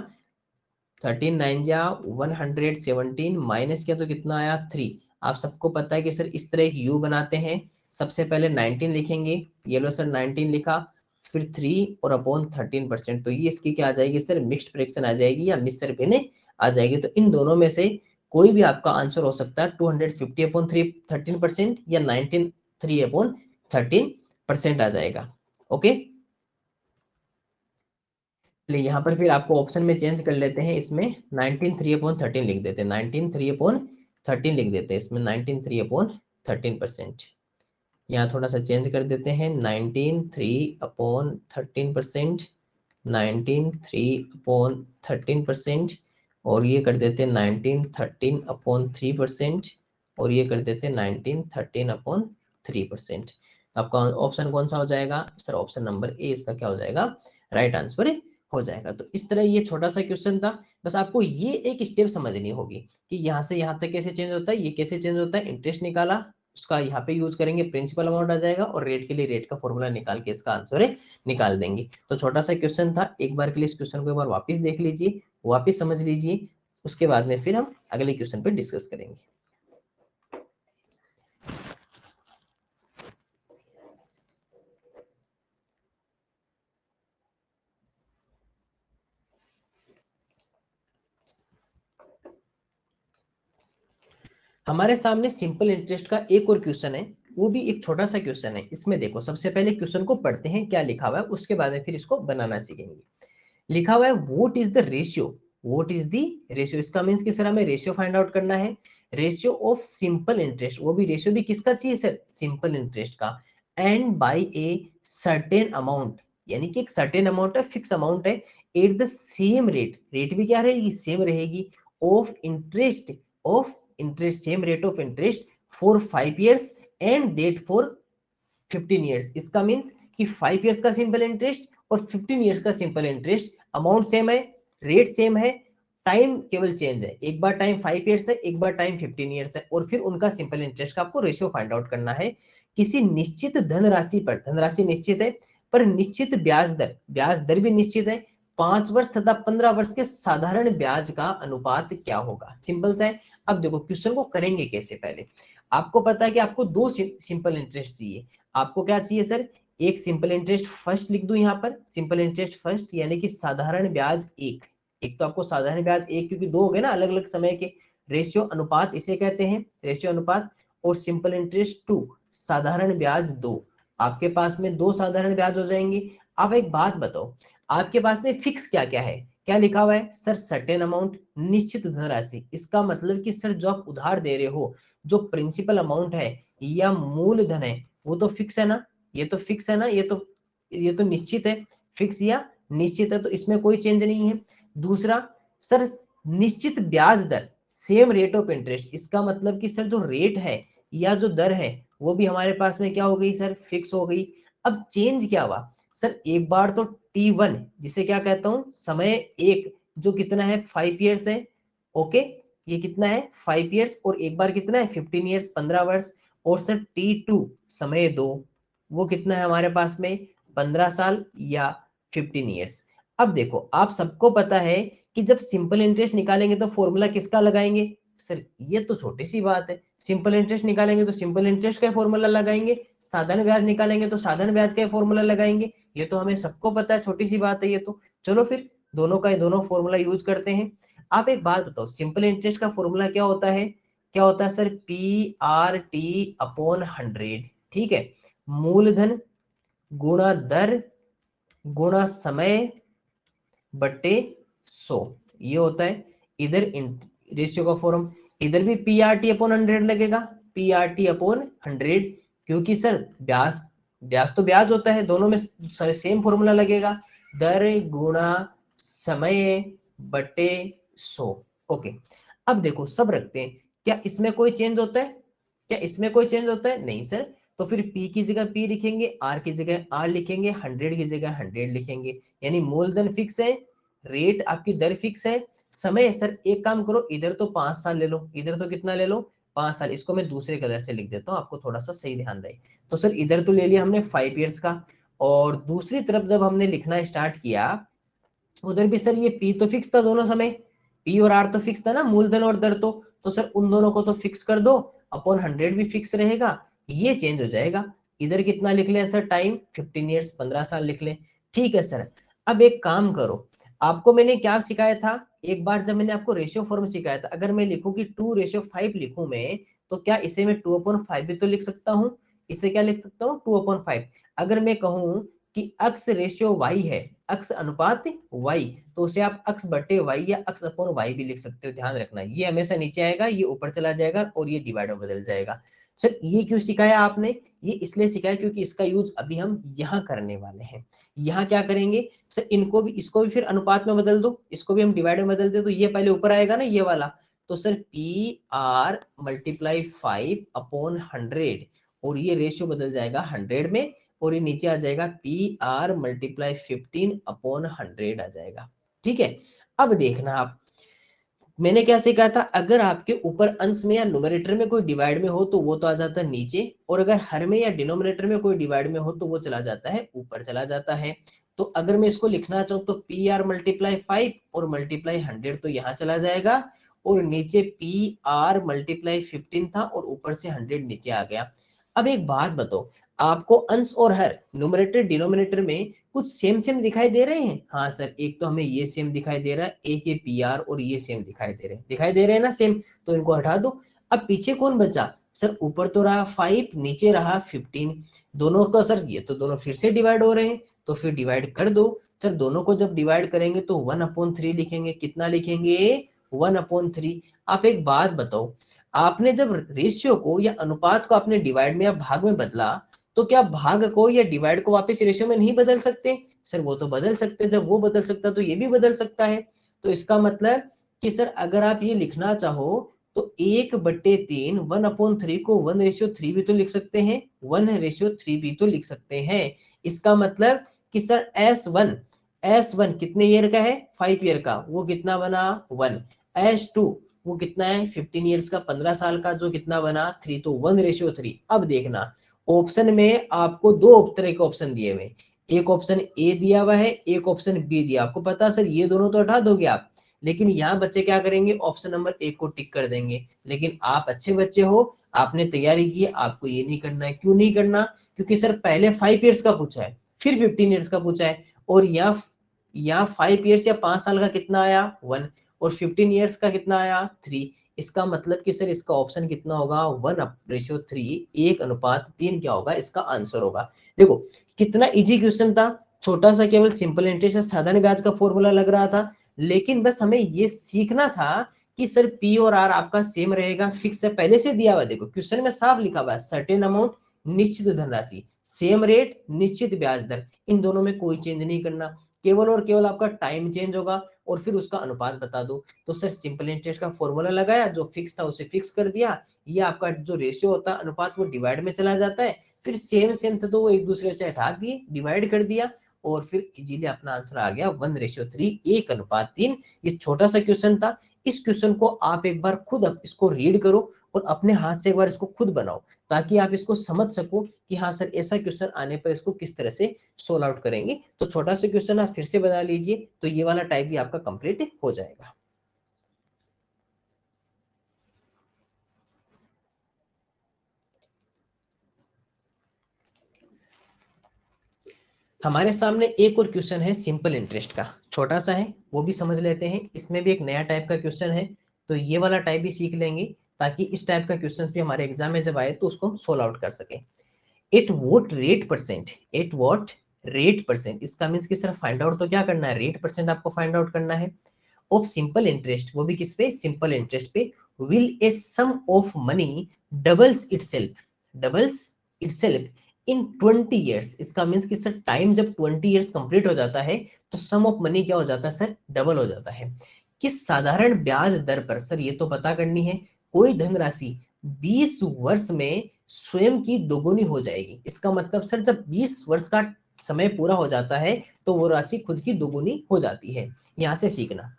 13 9 जा 117 माइनस किया तो कितना आया 3। आप सबको पता है कि सर इस तरह एक यू बनाते हैं। सबसे पहले 19 लिखेंगे, ये लो सर 19 लिखा, फिर 3 और अपॉन 13%, तो ये इसकी क्या आ जाएगी सर, मिक्स्ड फ्रैक्शन आ जाएगी या मिश्र भिन्न आ जाएगी। तो इन दोनों में से कोई भी आपका आंसर हो सकता है, 250 अपॉन 3 13% या 19 3 अपॉन 13% आ जाएगा। ओके, चलिए यहाँ पर फिर आपको ऑप्शन में चेंज कर लेते हैं, इसमें 19 3 अपॉन 13 लिख देते हैं, 19 3 अपॉन 13 लिख देते हैं, इसमें 19 3 अपॉन 13%। यहाँ थोड़ा सा चेंज कर देते हैं, 19 3 अपॉन 13%, 19 3 अपॉन 13%, और ये कर देते हैं 19 13 अपॉन 3%, और ये कर देते हैं 19 13 अपॉन 3%। आपका ऑप्शन कौन सा हो जाएगा सर, ऑप्शन नंबर ए इसका क्या हो जाएगा, राइट आंसर हो जाएगा। तो इस तरह ये छोटा सा क्वेश्चन था, बस आपको ये एक स्टेप समझनी होगी कि यहाँ से यहाँ तक कैसे चेंज होता है, ये कैसे चेंज होता है। इंटरेस्ट निकाला, उसका यहाँ पे यूज करेंगे, प्रिंसिपल अमाउंट आ जाएगा, और रेट के लिए रेट का फॉर्मूला निकाल के इसका आंसर निकाल देंगे। तो छोटा सा क्वेश्चन था, एक बार के लिए इस क्वेश्चन को एक बार वापस देख लीजिए, वापस समझ लीजिए, उसके बाद में फिर हम अगले क्वेश्चन पे डिस्कस करेंगे। हमारे सामने सिंपल इंटरेस्ट का एक और क्वेश्चन है, वो भी एक छोटा सा क्वेश्चन है। इसमें देखो, सबसे पहले क्वेश्चन को पढ़ते हैं क्या लिखा हुआ है, उसके बाद में फिर इसको बनाना सीखेंगे। लिखा हुआ है what is the ratio, what is the ratio, इसका मींस कि सर हमें रेशियो फाइंड आउट करना है। रेशियो ऑफ सिंपल इंटरेस्ट, वो भी रेशियो भी किसका चाहिए सर, सिंपल इंटरेस्ट का, and by a certain amount, यानी कि एक सर्टेन अमाउंट है, फिक्स अमाउंट है, at the same rate, rate भी क्या रहेगी, सेम रहेगी, of interest, of interest, same rate of interest for 5 years and that for 15 years। इसका मींस कि 5 years का सिंपल इंटरेस्ट और 15 years का सिंपल इंटरेस्ट, अमाउंट सेम है, रेट सेम है, टाइम केवल चेंज है, एक बार टाइम 5 years है, एक बार टाइम 15 years है, और फिर उनका सिंपल इंटरेस्ट का आपको रेशियो फाइंड आउट करना है। किसी निश्चित धनराशि पर, धनराशि निश्चित है पर निश्चित ब्याज दर, ब्याज दर भी निश्चित है, 5 वर्ष तथा 15 वर्ष के साधारण ब्याज का अनुपात क्या होगा। सिंपल सा है। अब देखो क्वेश्चन को करेंगे कैसे, पहले आपको पता है कि आपको दो सिंपल इंटरेस्ट चाहिए। आपको क्या चाहिए सर, एक सिंपल इंटरेस्ट फर्स्ट लिख दूं यहाँ पर, सिंपल इंटरेस्ट फर्स्ट, यानी कि साधारण ब्याज एक, एक तो आपको साधारण ब्याज एक, क्योंकि दो हो गए ना अलग अलग समय के, रेशियो अनुपात इसे कहते हैं, रेशियो अनुपात, और सिंपल इंटरेस्ट टू, साधारण ब्याज दो। आपके पास में दो साधारण ब्याज हो जाएंगे। अब एक बात बताओ, आपके पास में फिक्स क्या क्या है, क्या लिखा हुआ है सर, सर्टेन अमाउंट, निश्चित धनराशि। इसका मतलब कि सर जो आप उधार दे रहे हो, जो प्रिंसिपल अमाउंट है या मूलधन है, वो तो फिक्स है ना, ये तो फिक्स है ना, ये तो निश्चित है, फिक्स या निश्चित है, तो इसमें कोई चेंज नहीं है। दूसरा सर, निश्चित ब्याज दर, सेम रेट ऑफ इंटरेस्ट, इसका मतलब कि सर जो रेट है या जो दर है वो भी हमारे पास में क्या हो गई सर, फिक्स हो गई। अब चेंज क्या हुआ सर, एक बार तो T1, जिसे क्या कहता हूं समय एक, जो कितना है 5 years है, ओके, ये कितना है 5 years, और एक बार कितना है 15 years 15 वर्ष, और सर T2 समय दो, वो कितना है हमारे पास में 15 साल या 15 years। अब देखो आप सबको पता है कि जब सिंपल इंटरेस्ट निकालेंगे तो फॉर्मूला किसका लगाएंगे सर, ये तो छोटी सी बात है, सिंपल इंटरेस्ट निकालेंगे तो सिंपल इंटरेस्ट का फॉर्मूला लगाएंगे, साधारण ब्याज निकालेंगे तो साधारण ब्याज का फॉर्मूला लगाएंगे, ये तो हमें सबको पता है, छोटी सी बात है ये तो। चलो फिर दोनों का दोनों फॉर्मूला यूज करते हैं। आप एक बात बताओ, सिंपल इंटरेस्ट का फॉर्मूला क्या होता है, क्या होता है सर, PRT अपॉन 100, ठीक है, मूलधन गुणा दर गुणा समय बटे 100, ये होता है। इधर रेशियो का फॉर्म, इधर भी PRT अपॉन 100 लगेगा, PRT अपॉन 100, क्योंकि सर ब्याज, ब्याज तो ब्याज होता है, दोनों में सेम फॉर्मूला लगेगा, दर गुणा समय बटे 100। ओके, अब देखो सब रखते हैं, क्या इसमें कोई चेंज होता है, क्या इसमें कोई चेंज होता है, नहीं सर, तो फिर P की जगह P लिखेंगे, R की जगह R लिखेंगे, 100 की जगह 100 लिखेंगे, यानी मूलधन फिक्स है, रेट आपकी दर फिक्स है, समय सर एक काम करो, इधर तो 5 साल ले लो, इधर तो कितना ले लो 5 साल, इसको मैं दूसरे कलर से लिख देता हूँ, आपको थोड़ा सा सही ध्यान रहे। तो सर इधर तो ले लिया हमने 5 years का, और दूसरी तरफ जब हमने लिखना स्टार्ट किया, उधर भी सर ये P तो फिक्स था दोनों समय, पी और आर तो फिक्स था ना, मूलधन और दर, तो सर उन दोनों को तो फिक्स कर दो, अपॉन 100 भी फिक्स रहेगा, ये चेंज हो जाएगा। इधर कितना लिख लें सर, टाइम 15 ईयर्स, 15 साल लिख लें। ठीक है सर, अब एक काम करो, आपको मैंने क्या सिखाया था, एक बार जब मैंने आपको रेशियो फॉर्म सिखाया था, अगर मैं लिखूं कि 2:5 लिखूं मैं, तो क्या इसे मैं 2/5 भी तो लिख सकता हूँ, इसे क्या लिख सकता हूँ 2/5। अगर मैं कहूं कि अक्स रेशियो वाई है, अक्स अनुपात वाई, तो उसे आप अक्स बटे वाई या अक्स अपॉन वाई भी लिख सकते हो। ध्यान रखना, ये हमेशा नीचे आएगा, ये ऊपर चला जाएगा और ये डिवाइड में बदल जाएगा। सर ये क्यों सिखाया आपने, ये इसलिए सिखाया क्योंकि इसका यूज अभी हम यहाँ करने वाले हैं। यहाँ क्या करेंगे सर, इनको भी, इसको भी फिर अनुपात में बदल दो, इसको भी हम डिवाइड में बदल दे, तो ये पहले ऊपर आएगा ना ये वाला, तो सर पी आर मल्टीप्लाई 5/100, और ये रेशियो बदल जाएगा 100 में, और ये नीचे आ जाएगा पी आर मल्टीप्लाई 15/100 आ जाएगा। ठीक है, अब देखना आप, मैंने क्या सिखाया था, अगर आपके ऊपर अंश में या न्यूमरेटर में कोई डिवाइड में हो तो वो तो आ जाता है नीचे, और अगर हर में या डिनोमिनेटर में कोई डिवाइड में हो तो वो चला जाता है ऊपर चला जाता है। तो अगर मैं इसको लिखना चाहूँ तो पी आर मल्टीप्लाई 5 और मल्टीप्लाई 100 तो यहाँ चला जाएगा, और नीचे पी आर मल्टीप्लाई 15 था और ऊपर से 100 नीचे आ गया। अब एक बात बताओ, आपको अंश और हर, न्यूमरेटर डिनोमिनेटर में कुछ सेम सेम दिखाई दे रहे हैं? हाँ सर, एक तो हमें ये सेम दिखाई दे रहा है, एक ये पी आर और ये सेम दिखाई दे रहे हैं ना सेम, तो इनको हटा दो। अब पीछे कौन बचा सर, ऊपर तो रहा 5, नीचे रहा 15, दोनों का सर ये तो दोनों फिर से डिवाइड हो रहे हैं, तो फिर डिवाइड कर दो। सर दोनों को जब डिवाइड करेंगे तो 1/3 लिखेंगे, कितना लिखेंगे 1/3। आप एक बात बताओ, आपने जब रेशियो को या अनुपात को आपने डिवाइड में या भाग में बदला, तो क्या भाग को या डिवाइड को वापस रेशियो में नहीं बदल सकते? सर वो तो बदल सकते, जब वो बदल सकता है तो ये भी बदल सकता है। तो इसका मतलब कि सर अगर आप ये लिखना चाहो तो 1/3, 1/3 को 1:3 भी तो लिख सकते हैं, 1:3 भी तो लिख सकते हैं। इसका मतलब कि सर S1 कितने ईयर का है, 5 ईयर का, वो कितना बना 1। S2 वो कितना है 15 ईयर्स का, 15 साल का, जो कितना बना 3, तो 1:3। अब देखना, ऑप्शन में आपको दो तरह के ऑप्शन दिए हुए, एक ऑप्शन ए दिया हुआ है, एक ऑप्शन बी दिया। आपको पता सर ये दोनों तो हटा दोगे आप, लेकिन यहाँ बच्चे क्या करेंगे, ऑप्शन नंबर एक को टिक कर देंगे। लेकिन आप अच्छे बच्चे हो, आपने तैयारी की है, आपको ये नहीं करना है। क्यों नहीं करना, क्योंकि सर पहले 5 ईयर्स का पूछा है, फिर 15 ईयर्स का पूछा है, और यहाँ 5 ईयर्स या 5 साल का कितना आया 1, और 15 ईयर्स का कितना आया 3। इसका मतलब कि सर इसका ऑप्शन कितना होगा 1/3, 1/3 क्या होगा, इसका आंसर होगा। देखो कितना इजी क्वेश्चन था, छोटा सा, केवल सिंपल इंटरेस्ट साधारण ब्याज का फॉर्मूला लग रहा था, लेकिन बस हमें ये सीखना था कि सर पी और आर आपका सेम रहेगा, फिक्स है, पहले से दिया हुआ। देखो क्वेश्चन में साफ लिखा हुआ है, सर्टेन अमाउंट निश्चित धनराशि, सेम रेट निश्चित ब्याज दर, इन दोनों में कोई चेंज नहीं करना, केवल और केवल आपका टाइम चेंज होगा, और फिर उसका अनुपात बता दो। तो सर सिंपल इंटरेस्ट का फॉर्मूला लगाया, जो फिक्स था उसे फिक्स कर दिया, ये आपका जो रेशियो होता है अनुपात वो डिवाइड में चला जाता है, फिर सेम सेम था तो वो एक दूसरे से हटा दिए, डिवाइड कर दिया, और फिर इजीली अपना आंसर आ गया 1:3, 1/3। ये छोटा सा क्वेश्चन था, इस क्वेश्चन को आप एक बार खुद इसको रीड करो और अपने हाथ से एक बार इसको खुद बनाओ, ताकि आप इसको समझ सको कि हाँ सर ऐसा क्वेश्चन आने पर इसको किस तरह से सोल्व आउट करेंगे। तो छोटा सा क्वेश्चन आप फिर से बना लीजिए, तो ये वाला टाइप भी आपका कंप्लीट हो जाएगा। हमारे सामने एक और क्वेश्चन है सिंपल इंटरेस्ट का, छोटा सा है, वो भी समझ लेते हैं। इसमें भी एक नया टाइप का क्वेश्चन है, तो ये वाला टाइप भी सीख लेंगे, ताकि इस टाइप का क्वेश्चन भी हमारे एग्जाम में जब आए तो उसको हम सोल्व आउट कर सके। एट वोट रेट परसेंट, इसका मीन्स कि सर फाइंड आउट तो क्या करना है, रेट परसेंट आपको फाइंड आउट करना है ऑफ सिंपल इंटरेस्ट, वो भी किस पे, सिंपल इंटरेस्ट पे। Will a sum of money doubles itself in 20 years, इसका मीन्स कि सर टाइम जब 20 ईयर्स कंप्लीट हो जाता है तो सम ऑफ मनी क्या हो जाता है सर, डबल हो जाता है। किस साधारण ब्याज दर पर, सर ये तो पता करनी है, कोई धनराशि 20 वर्ष में स्वयं की दोगुनी हो जाएगी। इसका मतलब सर जब 20 वर्ष का समय पूरा हो जाता है तो वो राशि खुद की दोगुनी हो जाती है। यहां से सीखना,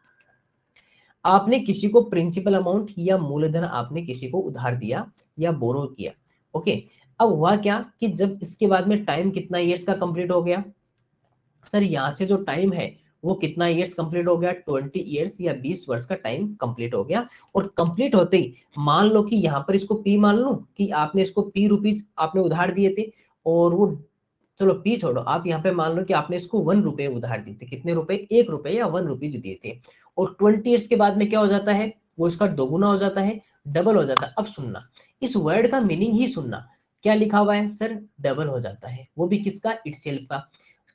आपने किसी को प्रिंसिपल अमाउंट या मूलधन आपने किसी को उधार दिया या बोरो किया, ओके। अब हुआ क्या कि जब इसके बाद में टाइम कितना ईयर्स का कंप्लीट हो गया, सर यहाँ से जो टाइम है वो कितना ईयर्स कंप्लीट हो गया, 20 ईयर्स या 20 वर्ष का टाइम कंप्लीट हो गया। और कंप्लीट होते ही मान लो कि यहाँ पर इसको पी मान लो कि आपने इसको पी रुपीज आपने उधार दिए थे, और वो, चलो पी छोड़ो, आप यहाँ पे मान लो कि आपने इसको 1 रुपए उधार दिए थे, कितने रुपए, 1 रुपए या 1 रुपीज दिए थे। और 20 ईयर्स के बाद में क्या हो जाता है, वो इसका दोगुना हो जाता है, डबल हो जाता है। अब सुनना, इस वर्ड का मीनिंग ही सुनना, क्या लिखा हुआ है सर, डबल हो जाता है, वो भी किसका, इटसेल्फ का।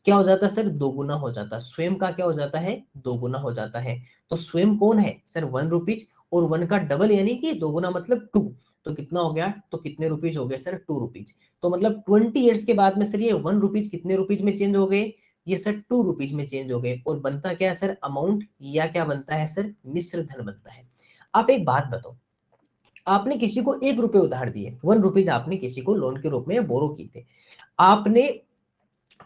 क्या हो जाता है सर, दोगुना हो जाता है, स्वयं का क्या हो जाता है, दोगुना हो जाता है। तो स्वयं कौन है सर, 1 रुपीज, और 1 का डबल यानी कि दोगुना मतलब 2। तो कितना हो गया, तो कितने रुपीज हो गए सर, 2 रुपीज। तो मतलब 20 ईयर्स के बाद में सर ये 1 रुपीज कितने रुपीज में चेंज हो गए, ये सर 2 रुपीज में चेंज हो गए। और बनता क्या है सर, अमाउंट, या क्या बनता है सर, मिश्र धन बनता है। आप एक बात बताओ, आपने किसी को 1 रुपए उधार दिए, 1 रुपीज आपने किसी को लोन के रूप में बोरो किए थे, आपने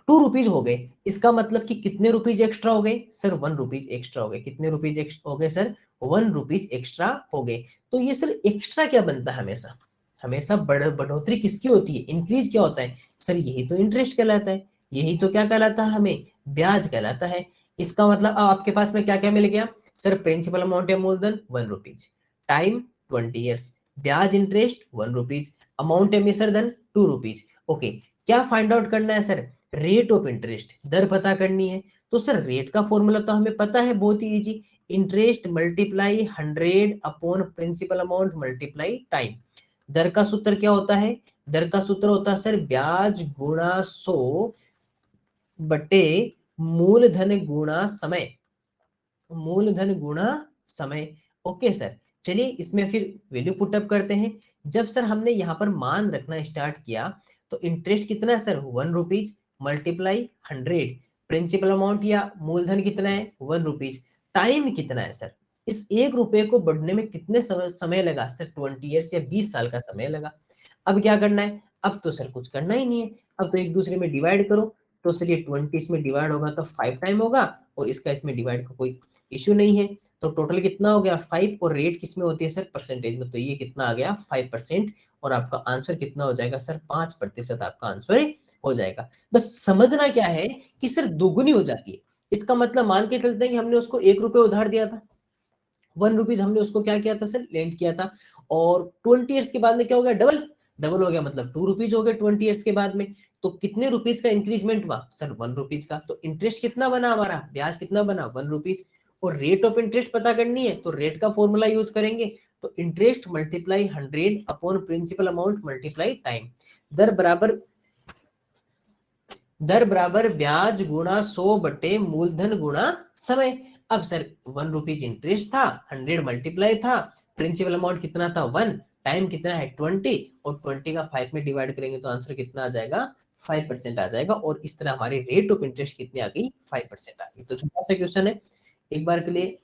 2 रुपीज हो गए, इसका मतलब कि कितने रुपीज एक्स्ट्रा हो गए सर, 1 रुपीज एक्स्ट्रा हो गए। कितने रुपीज हो गए सर, 1 रुपीज एक्स्ट्रा हो गए। तो ये सर एक्स्ट्रा क्या बनता है, हमेशा हमेशा बढ़ोतरी किसकी होती है, इंक्रीज क्या होता है सर, यही तो इंटरेस्ट कहलाता है, यही तो क्या कहलाता है, हमें ब्याज कहलाता है। इसका मतलब अब आपके पास में क्या क्या मिल गया सर, प्रिंसिपल अमाउंट या मूलधन 1 रुपीज, टाइम 20 ईयर्स, ब्याज इंटरेस्ट 1 रुपीज, अमाउंट या मिश्र धन 2 रुपीज। ओके, क्या फाइंड आउट करना है सर, रेट ऑफ इंटरेस्ट, दर पता करनी है। तो सर रेट का फॉर्मूला तो हमें पता है, बहुत ही easy, interest multiply 100 upon principal amount multiply time. दर का सूत्र क्या होता है, दर का सूत्र होता है सर ब्याज गुणा 100 बटे मूलधन गुणा समय, मूलधन गुणा समय। ओके सर, चलिए इसमें फिर वैल्यू पुटअप करते हैं। जब सर हमने यहाँ पर मान रखना स्टार्ट किया, तो इंटरेस्ट कितना है sir, 1 rupees multiply 100, principal amount या मूलधन कितना है, 1 रुपीज, टाइम कितना है सर, इस 1 रुपए को बढ़ने में कितने समय लगा सर, 20 ईयर्स या 20 साल का समय लगा। अब क्या करना है, अब तो सर कुछ करना ही नहीं है, अब तो एक दूसरे में डिवाइड करो। तो सर ये 20 इसमें डिवाइड होगा तो 5 टाइम होगा, और इसका इसमें डिवाइड का कोई इश्यू नहीं है। तो टोटल कितना हो गया 5, और रेट किस में होती है सर, परसेंटेज में। तो ये कितना आ गया 5%, और आपका आंसर कितना हो जाएगा सर, 5% आपका आंसर हो जाएगा। बस समझना क्या है कि सर दोगुनी हो जाती है। इसका मतलब मान के चलते हैं कि हमने उसको 1 रुपए उधार दिया था, 1 रुपीज हमने उसको क्या किया था सर, लेंड किया था, और 20 ईयर्स के बाद में क्या हो गया, डबल, डबल हो गया, मतलब 2 रुपीज हो गए 20 ईयर्स के बाद में। तो कितने रुपीज का इंक्रीजमेंट हुआ सर, 1 रुपीज का। तो इंटरेस्ट कितना बना हमारा, ब्याज कितना बना, 1 रुपीज। और रेट ऑफ इंटरेस्ट पता करनी है, तो रेट का फॉर्मूला यूज करेंगे, तो interest multiply 100 upon principal amount multiply time. दर बराबर, दर बराबर ब्याज गुणा 100 बटे मूलधन गुणा समय। अब सर 1 रुपीज इंटरेस्ट था, 100 मल्टीप्लाई था, प्रिंसिपल अमाउंट कितना था 1, टाइम कितना है 20, और 20 का 5 में डिवाइड करेंगे तो आंसर कितना आ जाएगा, 5% आ जाएगा। और इस तरह हमारी रेट ऑफ इंटरेस्ट कितनी आ गई, 5% आ गई। तो छोटा सा क्वेश्चन है, एक बार के लिए।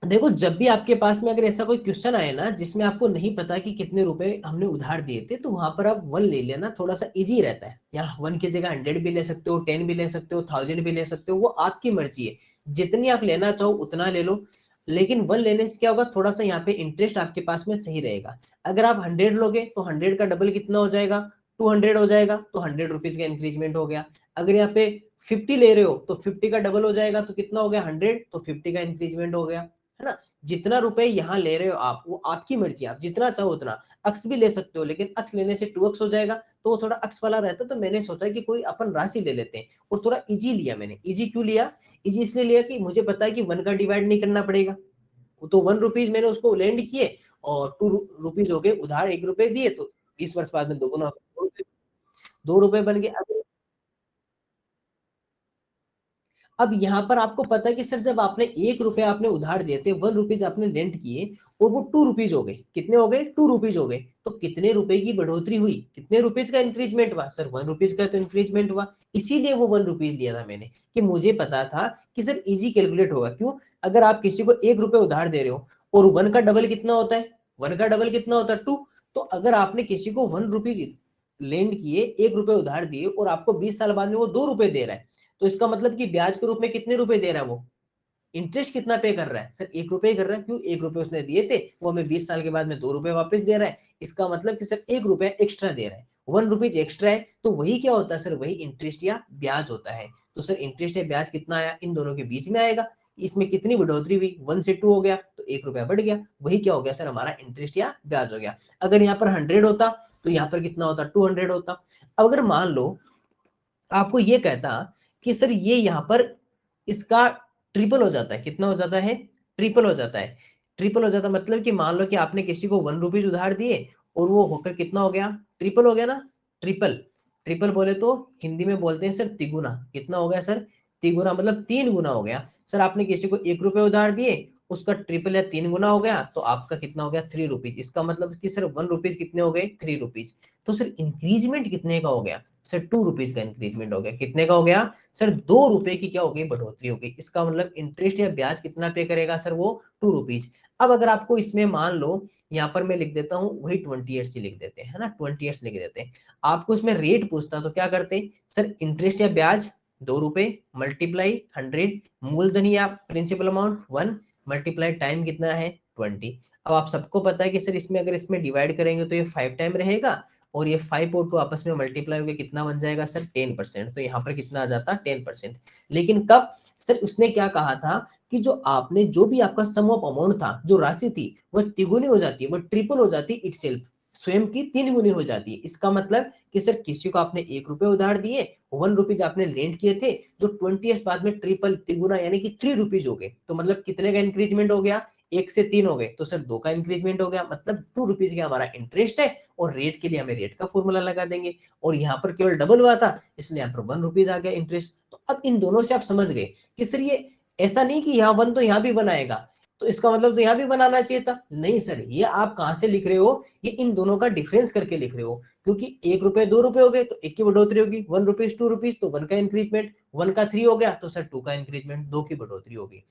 देखो, जब भी आपके पास में अगर ऐसा कोई क्वेश्चन आए ना जिसमें आपको नहीं पता कि कितने रुपए हमने उधार दिए थे, तो वहां पर आप 1 ले लेना, थोड़ा सा इजी रहता है। यहाँ 1 की जगह 100 भी ले सकते हो, 10 भी ले सकते हो, 1000 भी ले सकते हो, वो आपकी मर्जी है, जितनी आप लेना चाहो उतना ले लो। लेकिन 1 लेने से क्या होगा, थोड़ा सा यहाँ पे इंटरेस्ट आपके पास में सही रहेगा। अगर आप 100 लोगे तो 100 का डबल कितना हो जाएगा, 200 हो जाएगा, तो 100 रुपीज का इंक्रीजमेंट हो गया। अगर यहाँ पे 50 ले रहे हो तो 50 का डबल हो जाएगा, तो कितना हो गया 100, तो 50 का इंक्रीजमेंट हो गया, है ना। जितना रुपए यहाँ ले रहे हो आप, वो आपकी मर्जी, आप जितना चाहो उतना। अक्स भी ले सकते हो, लेकिन अक्स लेने से 2x हो जाएगा, तो वो थोड़ा अक्स वाला रहता है। तो मैंने सोचा कि कोई अपन राशि ले लेते हैं, और थोड़ा इजी लिया मैंने। इजी क्यों लिया, इजी इसलिए लिया कि मुझे पता है कि 1 का डिवाइड नहीं करना पड़ेगा। तो 1 रुपीज मैंने उसको लेंड किए, और 2 रुपीज हो गए उधार, 1 रुपए दिए, तो 20 वर्ष बाद में दोगुना, 2 रुपए बन गए। अब यहाँ पर आपको पता है कि सर जब आपने 1 रुपए आपने उधार दिए थे, 1 रुपीज आपने लेंट किए, और वो 2 रुपीज हो गए, कितने हो गए, 2 रुपीज हो गए। तो कितने रुपए की बढ़ोतरी हुई, कितने रुपीज का इंक्रीजमेंट हुआ सर, 1 रुपीज का तो इंक्रीजमेंट हुआ। इसीलिए वो 1 रुपीज लिया था मैंने, कि मुझे पता था कि सर इजी कैलकुलेट होगा। क्यों, अगर आप किसी को 1 रुपए उधार दे रहे हो, और 1 का डबल कितना होता है, 1 का डबल कितना होता है 2। तो अगर आपने किसी को 1 रुपीज लेंड किए, 1 रुपए उधार दिए, और आपको 20 साल बाद में वो 2 रुपए दे रहा है, तो इसका मतलब कि ब्याज के रूप में कितने रुपए दे रहा है वो, इंटरेस्ट कितना पे कर रहा है सर, 1 रुपए कर रहा है। क्यों, 1 रुपए उसने दिए थे, वो हमें 20 साल के बाद में 2 रुपए वापस दे रहा है। इसका मतलब कि सर 1 रुपया एक्स्ट्रा दे रहा है। ₹1 एक्स्ट्रा है, तो वही क्या होता है सर, वही इंटरेस्ट या ब्याज होता है। तो सर इंटरेस्ट या ब्याज कितना आया, इन दोनों के बीच में आएगा। इसमें कितनी बढ़ोतरी हुई, 1 से 2 हो गया तो ₹1 बढ़ गया, वही क्या हो गया सर, हमारा इंटरेस्ट या ब्याज हो गया। अगर यहाँ पर 100 होता तो यहाँ पर कितना होता, 200 होता। अगर मान लो आपको ये कहता कि सर ये यहाँ पर इसका ट्रिपल हो जाता है, कितना हो जाता है, ट्रिपल हो जाता है। ट्रिपल हो जाता मतलब कि मान लो कि आपने किसी को ₹1 उधार दिए और वो होकर कितना हो गया, ट्रिपल हो गया ना। ट्रिपल, ट्रिपल बोले तो हिंदी में बोलते हैं सर तिगुना। कितना हो गया सर, तिगुना मतलब 3 गुना हो गया। सर आपने किसी को ₹1 उधार दिए, उसका ट्रिपल या 3 गुना हो गया, तो आपका कितना हो गया, ₹3। इसका मतलब कि सर ₹1 कितने हो गए, ₹3। तो सर इंक्रीजमेंट कितने का हो गया सर, ₹2 का इंक्रीजमेंट हो गया। कितने का हो गया सर, ₹2 की क्या हो गई, बढ़ोतरी हो गई। इसका मतलब इंटरेस्ट या ब्याज कितना पे करेगा सर, वो ₹2। अब अगर आपको इसमें मान लो यहाँ पर मैं लिख देता हूँ वही 20 ईयर्स लिख देते हैं, है ना, 20 ईयर्स लिख देते हैं। आपको इसमें रेट पूछता तो क्या करते सर, इंटरेस्ट या ब्याज ₹2 मल्टीप्लाई 100, मूलधन या प्रिंसिपल अमाउंट 1 मल्टीप्लाई टाइम कितना है 20। अब आप सबको पता है कि सर इसमें अगर इसमें डिवाइड करेंगे तो ये 5 टाइम रहेगा, और ये 5 और 2 आपस में मल्टीप्लाई होकर कितना बन जाएगा सर, 10%। तो यहाँ पर कितना आ जाता, 10%। लेकिन कब सर, उसने क्या कहा था कि जो आपने जो भी आपका सम ऑफ अमाउंट था, जो राशि थी, वह तिगुनी हो जाती है, वह ट्रिपल हो जाती है इटसेल्फ, स्वयं की 3 गुनी हो जाती है। इसका मतलब कि सर किसी को आपने ₹1 उधार दिए, ₹1 आपने लेंड किए थे, जो 20 ईयर्स बाद में ट्रिपल तिगुना यानी कि ₹3 हो गए। तो मतलब कितने का इंक्रीजमेंट हो गया, 1 से 3 हो गए, तो सर 2 का इंक्रीजमेंट हो गया, मतलब ₹2 का हमारा इंटरेस्ट है, और रेट के लिए हमें रेट का फॉर्मूला लगा देंगे। और यहाँ पर केवल डबल हुआ था, इसलिए यहाँ पर ₹1 आ गया इंटरेस्ट। तो अब इन दोनों से आप समझ गए कि सर ये ऐसा नहीं कि यहाँ 1 तो यहाँ भी बनाएगा, तो इसका मतलब तो यहाँ भी बनाना चाहिए था। नहीं सर, ये आप कहाँ से लिख रहे हो, ये इन दोनों का डिफरेंस करके लिख रहे हो, क्योंकि ₹1 ₹2 हो गए तो 1 की बढ़ोतरी होगी, ₹1 ₹2, तो 1 का इंक्रीजमेंट, 1 का 3 हो गया तो सर 2 का इंक्रीजमेंट, 2 की बढ़ोतरी होगी।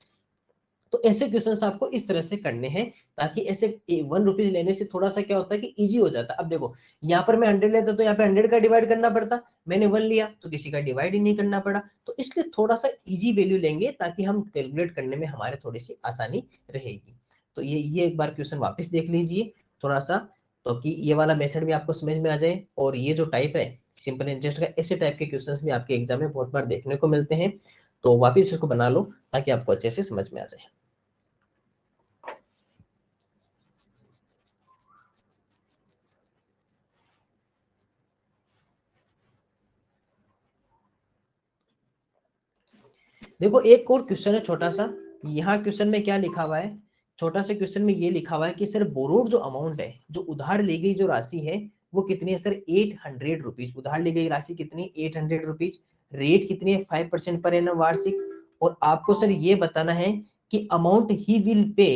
तो ऐसे क्वेश्चंस आपको इस तरह से करने हैं, ताकि ऐसे ₹1 लेने से थोड़ा सा क्या होता है कि इजी हो जाता है। अब देखो यहाँ पर मैं 100 लेता तो यहाँ पे 100 का डिवाइड करना पड़ता, मैंने 1 लिया तो किसी का डिवाइड ही नहीं करना पड़ा। तो इसलिए थोड़ा सा इजी वैल्यू लेंगे, ताकि हम कैलकुलेट करने में हमारे थोड़ी सी आसानी रहेगी। तो ये एक बार क्वेश्चन वापस देख लीजिए थोड़ा सा, तो कि ये वाला मेथड भी आपको समझ में आ जाए। और ये जो टाइप है सिंपल इंटरेस्ट का, ऐसे टाइप के क्वेश्चंस भी आपके एग्जाम में बहुत बार देखने को मिलते हैं। तो वापिस इसको बना लो ताकि आपको अच्छे से समझ में आ जाए। देखो एक और क्वेश्चन है छोटा सा, यहाँ क्वेश्चन में क्या लिखा हुआ है, छोटा सा क्वेश्चन में ये लिखा हुआ है कि सर बोरोड जो अमाउंट है, जो उधार ली गई जो राशि है, वो कितनी है सर, ₹800। उधार ली गई राशि कितनी, ₹800। रेट कितनी है, 5% पर एनम वार्षिक। और आपको सर ये बताना है कि amount he will pay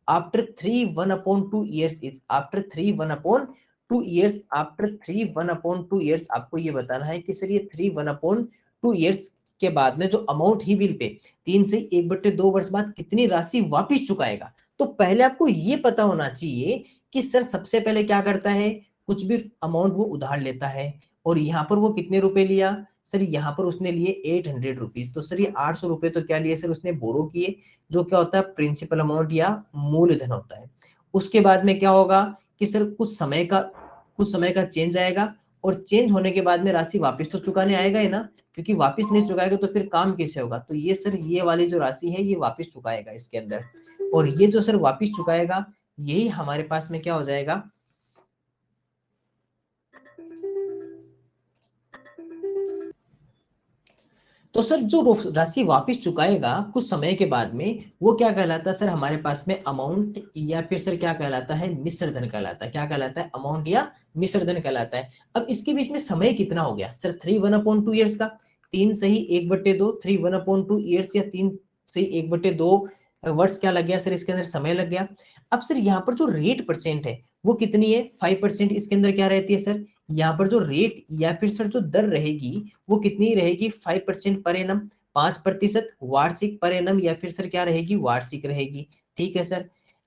after 3/1/2 is, after 3/1/2 after 3/1/2 आपको ये बताना है कि सर ये 3/1/2 के बाद में जो अमाउंट ही विल पे 3 से 1/2 वर्ष बाद कितनी राशि वापिस चुकाएगा। तो पहले आपको ये पता होना चाहिए कि सर सबसे पहले क्या करता है, कुछ भी अमाउंट वो उधार लेता है, और यहाँ पर वो कितने रुपए लिया सर, यहाँ पर उसने लिए ₹800। तो सर ये ₹800 तो क्या लिए सर, उसने बोरो किए, जो क्या होता है प्रिंसिपल अमाउंट या मूलधन होता है। उसके बाद में क्या होगा कि सर कुछ समय का चेंज आएगा, और चेंज होने के बाद में राशि वापस तो चुकाने आएगा ही ना, क्योंकि वापस नहीं चुकाएगा तो फिर काम कैसे होगा। तो ये सर ये वाली जो राशि है ये वापस चुकाएगा इसके अंदर, और ये जो सर वापस चुकाएगा यही हमारे पास में क्या हो जाएगा, तो सर जो राशि वापस चुकाएगा कुछ समय के बाद में, वो क्या कहलाता है सर, हमारे पास में अमाउंट, या फिर सर क्या कहलाता है, मिश्र धन कहलाता है। क्या कहलाता है, अमाउंट या मिश्र धन कहलाता है। अब इसके बीच में समय कितना हो गया सर, 3/1/2 का, 3 सही 1/2, 3/1/2 या 3 सही 1/2 वर्ष क्या लग गया सर, इसके अंदर समय लग गया। अब सर यहाँ पर जो रेट परसेंट है वो कितनी है, 5%। इसके अंदर क्या रहती है सर, यहाँ पर जो रेट या फिर सर जो दर रहेगी वो कितनी रहेगी, 5% पर एनम, 5% वार्षिक पर एनम, या फिर सर क्या रहेगी, वार्षिक रहेगी। ठीक है सर,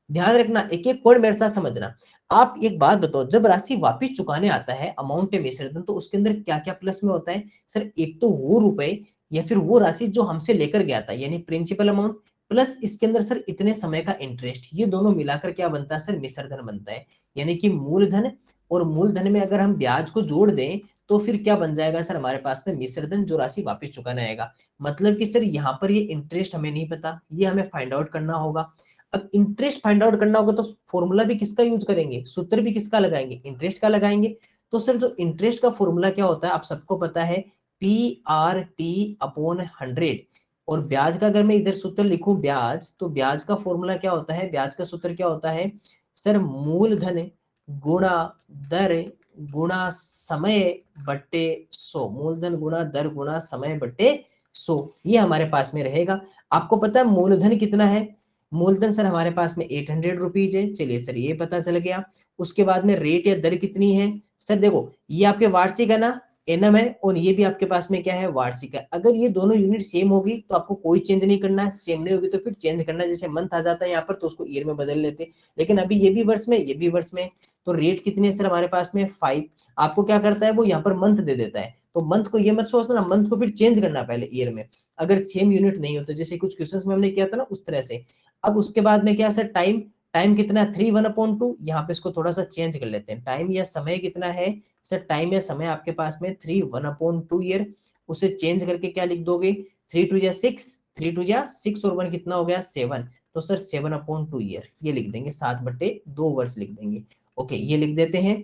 ध्यान रखना, एक एक पॉइंट मेरे साथ समझना। आप एक बात बताओ, जब राशि वापस चुकाने आता है अमाउंट मिश्रण, तो उसके अंदर क्या क्या प्लस में होता है सर, एक तो वो रुपए या फिर वो राशि जो हमसे लेकर गया था, यानी प्रिंसिपल अमाउंट, प्लस इसके अंदर सर इतने समय का इंटरेस्ट, ये दोनों मिलाकर क्या बनता है सर, मिश्र धन बनता है। यानी कि मूलधन और मूलधन में अगर हम ब्याज को जोड़ दें तो फिर क्या बन जाएगा सर हमारे पास में मिश्र धन, जो राशि वापस चुकाना आएगा। मतलब कि सर यहाँ पर ये इंटरेस्ट हमें नहीं पता, ये हमें फाइंड आउट करना होगा। अब इंटरेस्ट फाइंड आउट करना होगा तो फॉर्मूला भी किसका यूज करेंगे, सूत्र भी किसका लगाएंगे, इंटरेस्ट का लगाएंगे। तो सर जो इंटरेस्ट का फॉर्मूला क्या होता है आप सबको पता है, PRT/100। और ब्याज का अगर मैं इधर सूत्र लिखूं ब्याज, तो ब्याज का फॉर्मूला क्या होता है, ब्याज का सूत्र क्या होता है सर, मूलधन गुणा दर गुणा समय बट्टे 100। मूलधन गुणा दर गुणा समय बट्टे 100, ये हमारे पास में रहेगा। आपको पता है मूलधन कितना है, मूलधन सर हमारे पास में 800 रुपीज है, चलिए सर ये पता चल गया। उसके बाद में रेट या दर कितनी है, सर देखो ये आपके वार्षिक है ना, एनएम है, और ये भी आपके पास में क्या है, वार्षिक है। अगर ये दोनों यूनिट सेम होगी तो आपको कोई चेंज नहीं करना है, सेम नहीं होगी तो फिर चेंज करना है। जैसे मंथ आ जाता है यहाँ पर तो उसको ईयर में बदल लेते, लेकिन अभी ये भी वर्ष में, ये भी वर्ष में। तो रेट कितनी है सर हमारे पास में 5। आपको क्या करता है वो यहाँ पर मंथ दे देता है, तो मंथ को ये मत सोचना, मंथ को फिर चेंज करना पहले ईयर में, अगर सेम यूनिट नहीं हो तो, जैसे कुछ क्वेश्चंस में हमने किया था ना उस तरह से। अब उसके बाद में क्या सर, टाइम, टाइम कितना है 3/1/2। यहाँ पे इसको थोड़ा सा चेंज कर लेते हैं, टाइम या समय कितना है सर, टाइम या समय आपके पास में 3/1/2 ईयर। उसे चेंज करके क्या लिख दोगे, 3×2 = 6, 3×2 = 6 और 1 कितना हो गया 7। तो सर 7/2 ईयर ये लिख देंगे, 7/2 वर्ष लिख देंगे। ओके ये लिख देते हैं।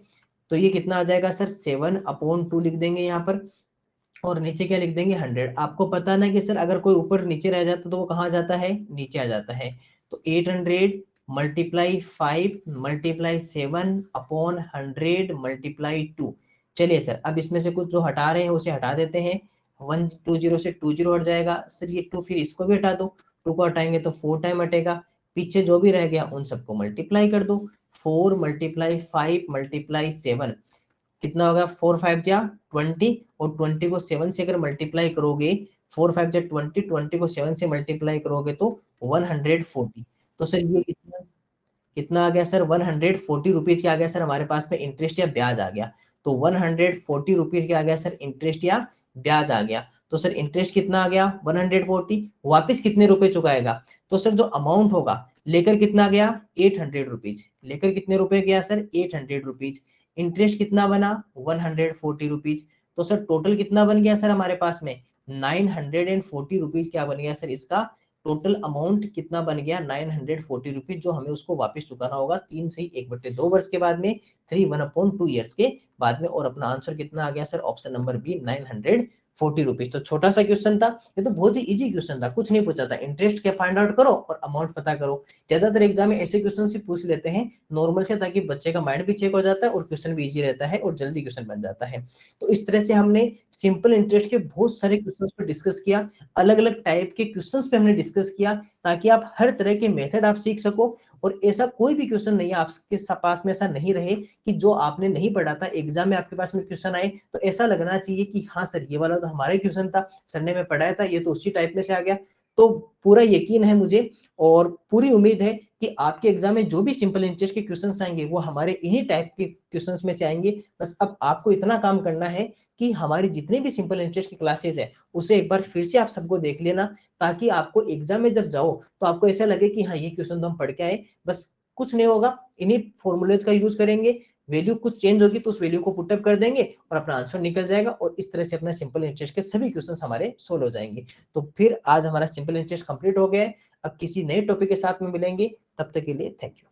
तो ये कितना आ जाएगा सर, 7/2 लिख देंगे यहाँ पर, और नीचे क्या लिख देंगे 100। आपको पता ना कि सर अगर कोई ऊपर नीचे रह जाता तो वो कहाँ जाता है, नीचे आ जाता है। तो 800 × 5 × 7/100 × 2। चलिए सर अब इसमें से कुछ जो हटा रहे हैं उसे हटा देते हैं। 120 से 20 हट जाएगा सर, ये 2 फिर इसको भी हटा दो, 2 को हटाएंगे तो 4 टाइम हटेगा। पीछे जो भी रह गया उन सबको मल्टीप्लाई कर दो, 4 × 5 × 7 कितना होगा, 4×5 = 20, और 20 को 7 से अगर मल्टीप्लाई करोगे, 4×5 = 20, 20 को 7 से मल्टीप्लाई करोगे तो 140। तो सर ये कितना, कितना आ गया सर, 140 रुपीज का आ गया सर हमारे पास में इंटरेस्ट या ब्याज आ गया। तो 140 रुपीज का आ गया सर इंटरेस्ट या ब्याज आ गया। तो सर इंटरेस्ट कितना आ गया 140, वापिस कितने रुपए चुकाएगा, तो सर जो अमाउंट होगा लेकर कितना गया 800 रुपीज, लेकर कितने रुपए गया सर 800 रुपीज। इंटरेस्ट कितना बना 140 रुपीज। तो सर टोटल कितना बन गया सर हमारे पास में 940 रुपीज, क्या बन गया सर इसका टोटल अमाउंट कितना बन गया 940 रुपीज, जो हमें उसको वापस चुकाना होगा 3 से 1/2 वर्ष के बाद में, 3/1/2 ईयर्स के बाद में। और अपना आंसर कितना आ गया sir, option number B 940 rupees. तो छोटा सा क्वेश्चन था, ये तो बहुत ही इजी क्वेश्चन था, कुछ नहीं पूछा था, इंटरेस्ट क्या फाइंड आउट करो और अमाउंट पता करो। ज्यादातर एग्जाम में ऐसे क्वेश्चन भी पूछ लेते हैं नॉर्मल से, ताकि बच्चे का माइंड भी चेक हो जाता है और क्वेश्चन भी इजी रहता है और जल्दी क्वेश्चन बन जाता है। तो इस तरह से हमने सिंपल इंटरेस्ट के बहुत सारे क्वेश्चन पर डिस्कस किया, अलग अलग टाइप के क्वेश्चंस पे हमने डिस्कस किया, ताकि आप हर तरह के मेथड आप सीख सको। और ऐसा कोई भी क्वेश्चन नहीं है आपके पास में, ऐसा नहीं रहे कि जो आपने नहीं पढ़ा था एग्जाम में आपके पास में क्वेश्चन आए तो ऐसा लगना चाहिए कि हाँ सर ये वाला तो हमारा क्वेश्चन था, सर ने मैं पढ़ाया था, ये तो उसी टाइप में से आ गया। तो पूरा यकीन है मुझे और पूरी उम्मीद है कि आपके एग्जाम में जो भी सिंपल इंटरेस्ट के क्वेश्चंस आएंगे वो हमारे इन्हीं टाइप के क्वेश्चंस में से आएंगे। बस अब आपको इतना काम करना है कि हमारी जितनी भी सिंपल इंटरेस्ट की क्लासेज है उसे एक बार फिर से आप सबको देख लेना, ताकि आपको एग्जाम में जब जाओ तो आपको ऐसा लगे कि हाँ ये क्वेश्चन तो हम पढ़ के आए। बस कुछ नहीं होगा, इन्हीं फॉर्मूलेज का यूज करेंगे, वैल्यू कुछ चेंज होगी तो उस वैल्यू को पुटअप कर देंगे और अपना आंसर निकल जाएगा, और इस तरह से अपना सिंपल इंटरेस्ट के सभी क्वेश्चन हमारे सोल्व हो जाएंगे। तो फिर आज हमारा सिंपल इंटरेस्ट कंप्लीट हो गया है। अब किसी नए टॉपिक के साथ में मिलेंगे, तब तक के लिए थैंक यू।